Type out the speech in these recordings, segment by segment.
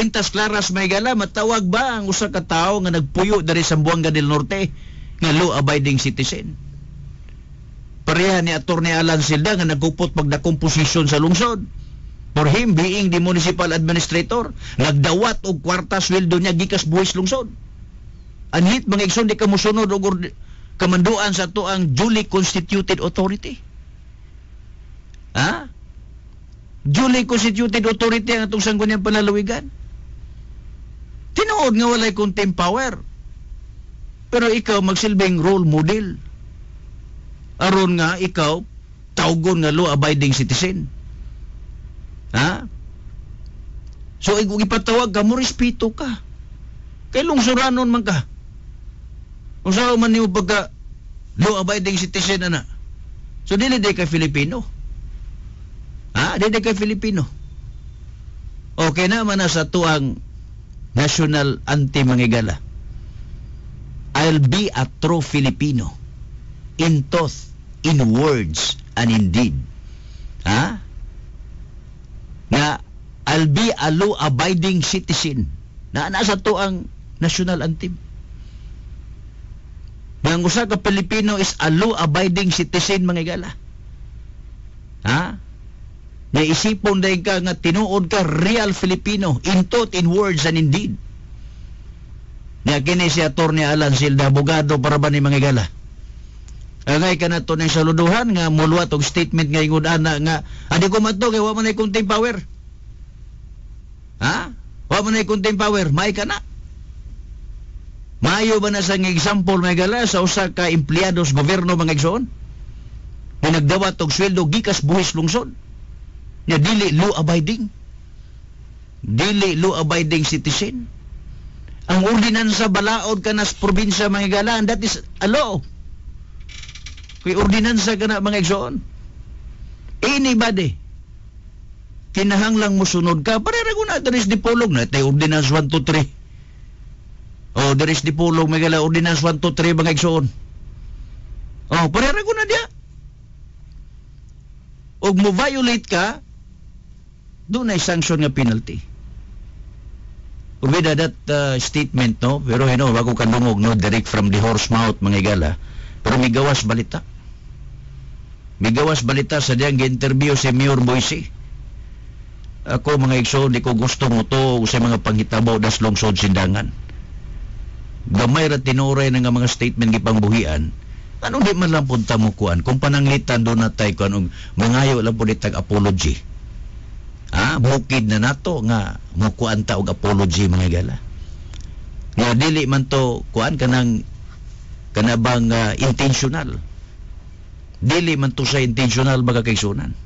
Quintas Claras may gala, matawag ba ang usa ka tawo nga nagpuyo dari Zamboanga del Norte nga law-abiding citizen? Pareha ni Atty. Alan Silda nga nagkupot pagdakong posisyon sa lungsod. For him being the municipal administrator, nagdawat og kwarta sweldo niya gikas buhis lungsod. Anhit mga igsoon di kamusunod og kamanduan sa to ang duly constituted authority. Ha? Duly constituted authority ang atong sangguniang panalawigan. Tinuod nga walay contempt power. Pero ikaw magsilbing role model. Aron nga ikaw tawgon nga law-abiding citizen. Ha? So ipatawag ka mo, respeto ka. Kay lungsuranon man ka. Kung saan man niyo pagka law-abiding citizen ana. So dili kay Filipino. Ha? Dili kay Filipino. Okay naman na sa tuang national anthem mangigala. I'll be a true Filipino in thought, in words, and in deed. Ha? Na I'll be a law-abiding citizen. Na nasa tuang national anthem. Ang usa ka Pilipino is a law-abiding citizen mangigala. Ha? Naisipon dahil ka nga tinuod ka real Filipino in thought, in words, and in deed. Nga kini si Atty. Alan Silda, abogado para ba ni mangigala? Angay ka na to ng saluduhan nga muluwat og statement nga ingod ana nga adi ko mato kay wa man ay contempt power. Ha? Wa man ay contempt power, may ka na. Maayo ba na sa example may gala sa usa ka empleados gobyerno mga igsoon? Na nagdawat og sweldo gikas buhis lungsod. Nga dili law-abiding. Dili law-abiding citizen. Ang ordinansa balaod ka na sa probinsya mga gala, and that is a law. Kay ordinansa ka na mga igsoon. Anybody kinahanglang musunod ka, parera ko na there is dipolog na tay ordinance 1 to 3. Oh, there is dipolog may gala ordinance 1 to 3 mga igsoon. Oh, parera ko na dia. Og mo violate ka, doon ay sanction nga penalty. Urbida that statement, no? Pero bago ka dungog, no? Direct from the horse mouth, mga igala. Pero may gawas balita. May gawas balita sa diyang gi-interview si Mayor Boise. Ako, mga igsoon, di ko gusto mo to sa mga panghitabaw das lungsod sindangan. Gamay ra tinuray na nga mga statement gipangbuhian. Ano di man lang punta mo kuan? Kung pananglitan doon na tayo kuan, mangayo lang po ditag apology. Bukid na nato nga mukuan ta og apology mga igala. Nga dili man to kuan kanang kanabang intentional. Dili man to sa intentional baga kaigsunan.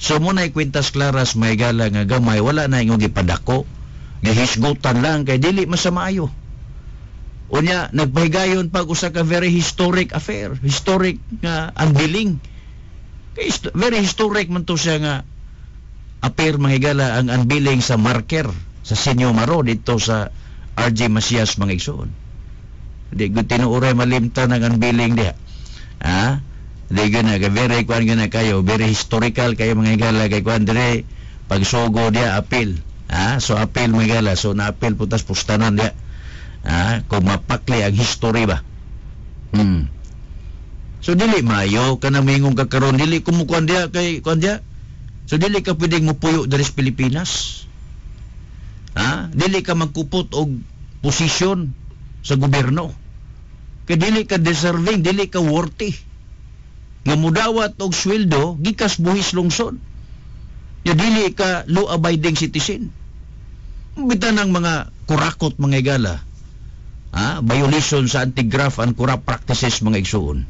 So muna Quintas Claras mga igala nga gamay wala na ingong gipadako. Gihisgutan lang kay dili masamaayo. Unya nagpahigayon pag usa ka very historic affair, historic nga unveiling. Very historic man to siya nga appear mga igala ang unveiling sa marker sa Senyo Maro dito sa RJ Macias mga igsoon. Di ko tinuuray malimtan ang unveiling diha. Di ko na very kuan na kayo, very historical kayo mga igala kay kuan dire pagsugo diha appeal. So appeal mga igala, so na appeal putas pustanan diha. Kung mapakli ang history ba. So dili mayo kanang mingong kakaron dili kumukuan diha kay kuan diha. So dili ka pwedeng mupuyo dari sa Pilipinas. Dili ka magkupot og posisyon sa gobyerno. Kay dili ka deserving, dili ka worthy. Nga mudawat og sweldo gikas buhis lungsod. Ya dili ka law-abiding citizen. Bitan ng mga kurakot mga igala. Violation sa anti-graft and corrupt practices mga igsoon.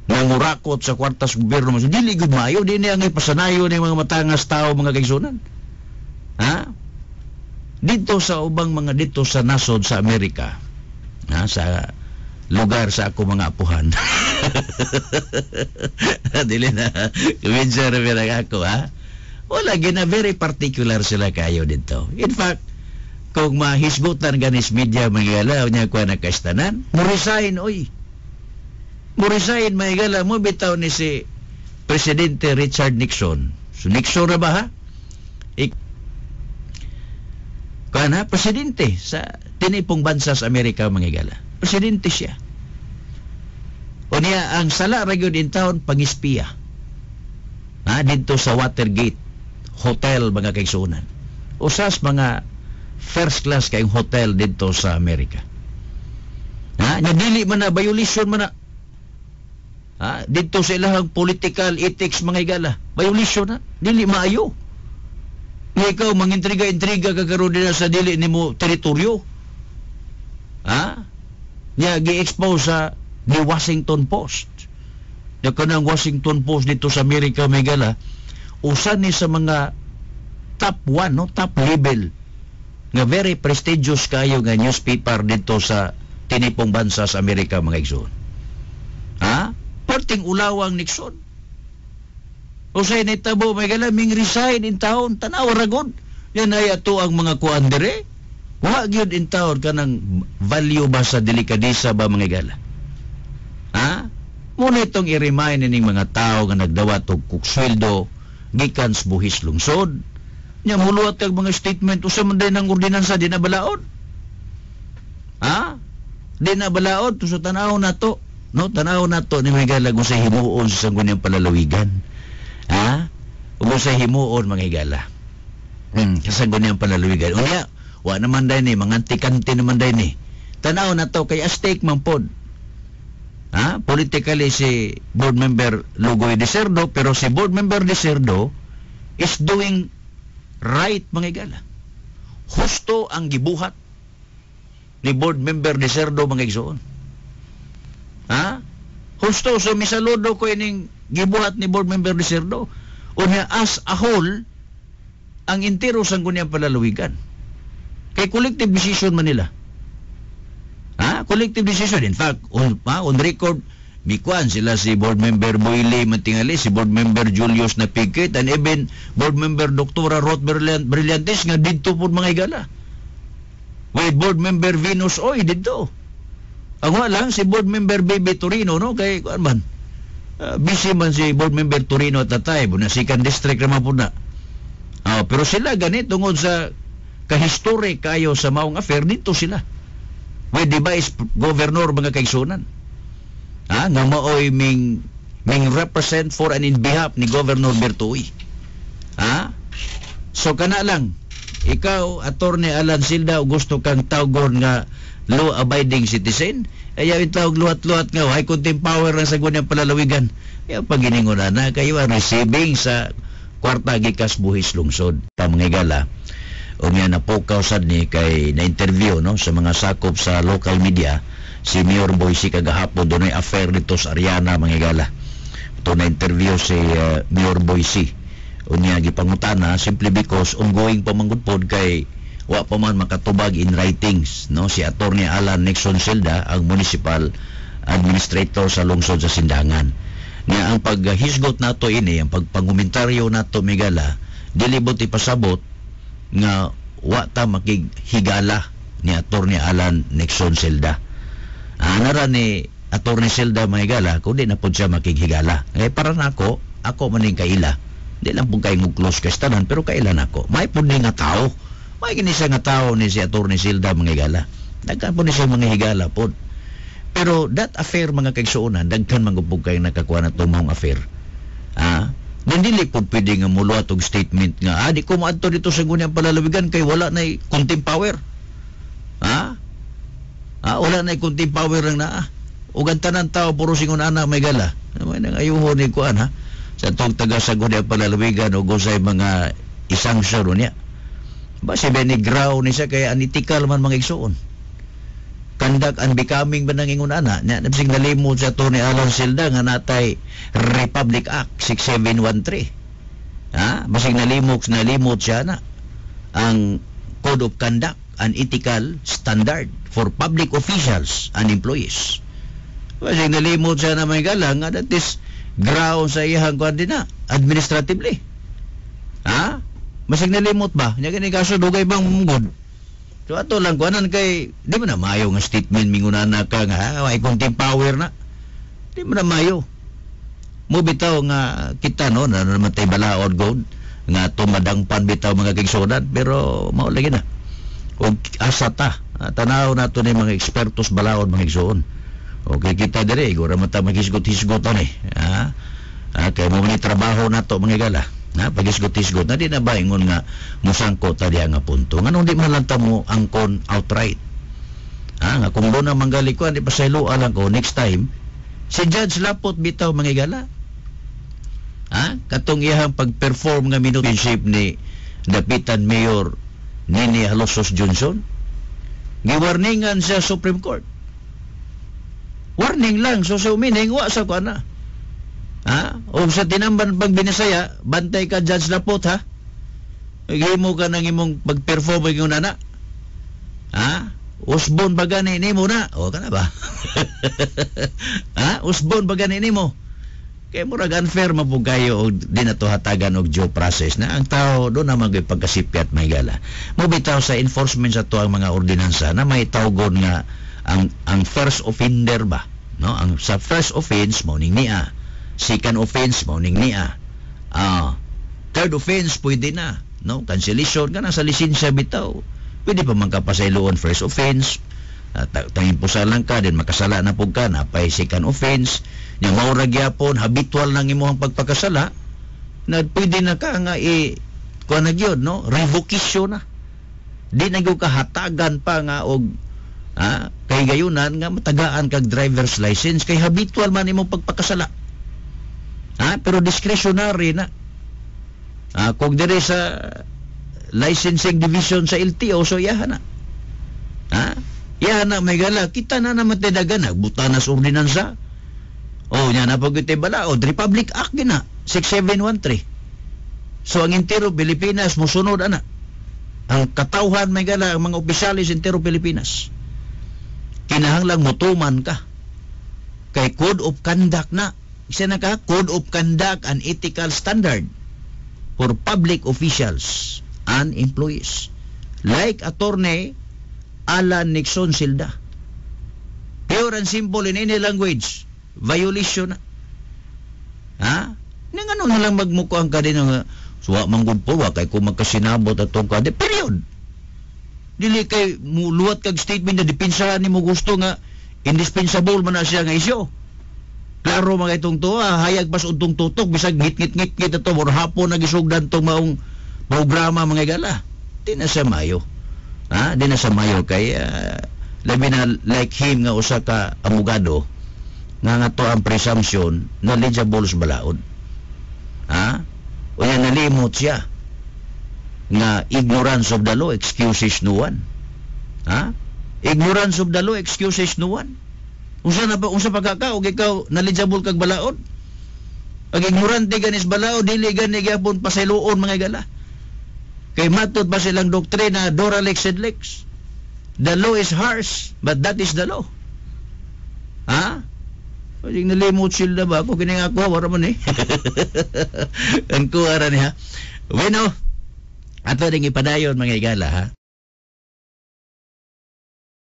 Nangurakot sa kwartas gobyerno. Dili gud maayo, dili ang ipasanayo ng mga matangas tao mga kaigsunan. Dito sa ubang mga dito sa nasod sa Amerika, sa lugar sa ako mga apuhan. Dili na kuminsa na ako, wala gina very particular sila kayo dito. In fact, kung mahisgutan ganis media magigala niya kuha na kaistanan, murisahin oy. Murisahin magigala mo bitaw ni si Presidente Richard Nixon. So Nixon na ba Kana presidente sa tinipong bansa sa Amerika mga higala. Presidente siya. O niya ang sala ra gyud in town pangispiya. Dito sa Watergate Hotel mga kaigsuonan. Usas mga first class kayong hotel dito sa Amerika. Dili man na violation man na. Dito sa ilahang political ethics mga higala. Violation na. Dili maayo. Nga ikaw mangintriga-intriga kagaroon din sa dili nimo teritoryo. Nga gi-expose sa ni Washington Post. Nga kanang Washington Post dito sa Amerika mga higala, usa ni sa mga top 1, no, top level nga very prestigious kayo nga newspaper dito sa tinipong bansa sa Amerika mga igsoon. Perting ulawang Nixon. O say nitabo may galaming resign in town, tanaw ragon. Yan ay ato ang mga kuan dire. Wa gyud in town kanang value ba sa delikadesa ba mga gala. Muna itong i-remind ning mga tao nga nagdawat og kuksweldo gikan sa buhis lungsod. Nya muluwat kag mga statement usa man din ang ordinansa di na balaod. Di na balaod to sa tanaw nato. No, tanaw nato ni mga gala kung sa himuon sa sangguniang palalawigan. Kung sa himuon mga higala. Sa sangguniang palalawigan. Unya, wa naman day ni, mga antikante naman day ni. Tanaw nato kay Aztec man pod. Politically si board member Lugoy de Cerdo, pero si board member de Cerdo is doing right mga higala. Husto ang gibuhat ni board member de Cerdo mga igsoon. Husto so misaludo ko ining gibuhat ni board member de Cerdo. Unya as a whole ang entero sangguniang palalawigan. Kay collective decision man nila. Collective decision. In fact, on record, mikuan sila si board member Boyle Mantingali, si board member Julius Napikit, and even board member Dr. Ruth Brillantes nga dito po mga higala. With board member Venus Oy dito. Ang lang si board member Baby Torino, no? Kay kuan man. Busy man si board member Torino at tatay, na second district naman po na. Pero sila ganit tungod sa kahistory kayo sa maong affair, dito sila. With the vice governor mga kaigsunan. Nga maoy ming represent for and in behalf ni Governor Bertoy. So kana lang, ikaw, Attorney Alan Silda, gusto kang tawgon nga law-abiding citizen, ayaw itawag luhat-luhat nga, ay kunting power na sa gunyang palalawigan. Ayaw paginingon na kayo ang receiving sa kwarta gikas buhis lungsod. Mga higala, unya na po kausad ni kay na-interview no, sa mga sakop sa local media, si Mayor Boysi kagahapon, doon ay affair dito sa Ariana, mga higala. Ito na-interview si Mayor Boysi. Unya gipangutana, simply because ongoing pamangutpod kay wa pa man makatubag in writings no si Attorney Alan Nixon Silda, ang municipal administrator sa lungsod sa Sindangan. Nga ang paghisgot nato ini, ang pagpangumentaryo nato migala, dili bot ipasabot nga wa ta makighigala ni Attorney Alan Nixon Silda. Nara ni Attorney Silda mahigala kundi na pud siya makighigala. Para nako, ako maning kaila. Di lang pud kay muglos kay tanan, pero kaila nako. May pud ni nga tao. May kinisa nga tao ni si Attorney Silda mga higala. Dagkan po ni siya mga higala po. Pero that affair mga kaigsuonan, dagkan magupog kayo nakakuha na itong mga affair. Nandili po pwede nga muluat og statement nga, di ko maadto dito sa gunyang palalawigan kay wala na kunting power. Wala na kunting power lang na. Ugan tanan tao, puro singon ana may gala. May nang ayuho ni kuan sa itong taga sa gunyang palalawigan o gusay mga isang suro niya. Si Benny Grau ni siya kaya anitikal man mga igsuon. Conduct unbecoming ba nang ingon ana? Napsig nalimot sa Attorney Alan Silda nga natay Republic Act 6713. Basig nalimot siya na ang Code of Conduct and Ethical Standard for Public Officials and Employees. Basig nalimot siya na may galang nga that is ground sa iyang kuan din na administratively. Masig nalimot ba? Nya gani kaso dugay bang munggod. So ato lang kuanan kay di man na mayo nga statement mingunana ka nga ay kunting power na. Di man na mayo. Mo bitaw nga kita no na naman tay balaod god nga tumadangpan bitaw mga kigsudan, pero mao lagi na. o asata. Tanaw nato ni mga ekspertos balaod mga igsoon. Okay, kita dire igura mata magisgot-hisgotan kay mo ni trabaho nato mga igala. Pagisgot-hisgot na di na ba ingon nga musangko ta diha nga punto. Nganong di man lang ta mo angkon outright. Nga kung doon na manggalikuan di pasaylo alang ko next time si Judge Lapot bitaw mga igala. Katong iyang pag-perform nga minutinship ni dapitan Mayor Nini Halosos Johnson, giwarningan sa Supreme Court. Warning lang, so sa umining, wa sa kana. O sa tinamban pag binisaya, bantay ka Judge Lapot ha. Himo ka nang imong pag-perform yung nana. Usbon ba gani nimo na? O kana ba? Usbon ba gani nimo? Kaya murag unfair mapug kayo o di na to hatagan og due process na ang tao doon na magpagkasipyat may gala. Mobitaw sa enforcement sa to ang mga ordinansa na may tawgon nga ang first offender ba, no? Ang sa first offense morning niya, second offense morning niya, third offense pwede na, no? Cancellation kana sa lisensya bitaw. Pwede pa man ka pasayloon first offense. Tangin po sa lang ka din makasala na pug ka na pay second offense nya maura gyapon habitual nang imong pagpakasala na pwede na ka nga kuan na gyud, no? Revocation na di na gyud kahatagan pa nga og kay gayunan nga matagaan kag driver's license kay habitual man imong pagpakasala pero discretionary na kung dire sa licensing division sa LTO so yahan na yahan na may gala kita na naman tinaga nagbuta na sa ordinansa nya na pagkita balaod Republic Act gina 6713 so ang entero Pilipinas musunod ana ang katawhan may gala ang mga opisyalis entero Pilipinas kinahanglang mutuman ka kay Code of Conduct na isa na ka Code of Conduct and Ethical Standard for public officials and employees like Attorney Alan Nixon Silda. Pure and simple in any language. Violation na. Nang ano na lang magmukuang ka din nga suwa manggod po kay kung magkasinabot atong ka. Period. Dili kay muluwat kag statement na dipinsahan ni mo gusto nga indispensable man na siya nga isyo. Klaro mga itong to, hayag pas untong tutok bisag ngit-ngit-ngit ito or hapon nagisugdan tong maong programa mga gala. Di na sa mayo. Di na sa mayo kay labi na like him nga usa ka abogado nga to ang presumption knowledgeable sa balaod. O yan nalimot siya nga ignorance of the law excuses no one. Ignorance of the law excuses no one. Unsa pa ka og ikaw knowledgeable kag balaod? Pag ignorante ganis balaod dili gani gyapon pasayloon mga gala. Kay matud ba silang doktrina Dora Lex sed Lex? The law is harsh, but that is the law. Pwedeng nalimot sila ba? Ako kinangako, wala mo ni. Ang kuwara niya. Bueno, ato ding ipadayon mga igala,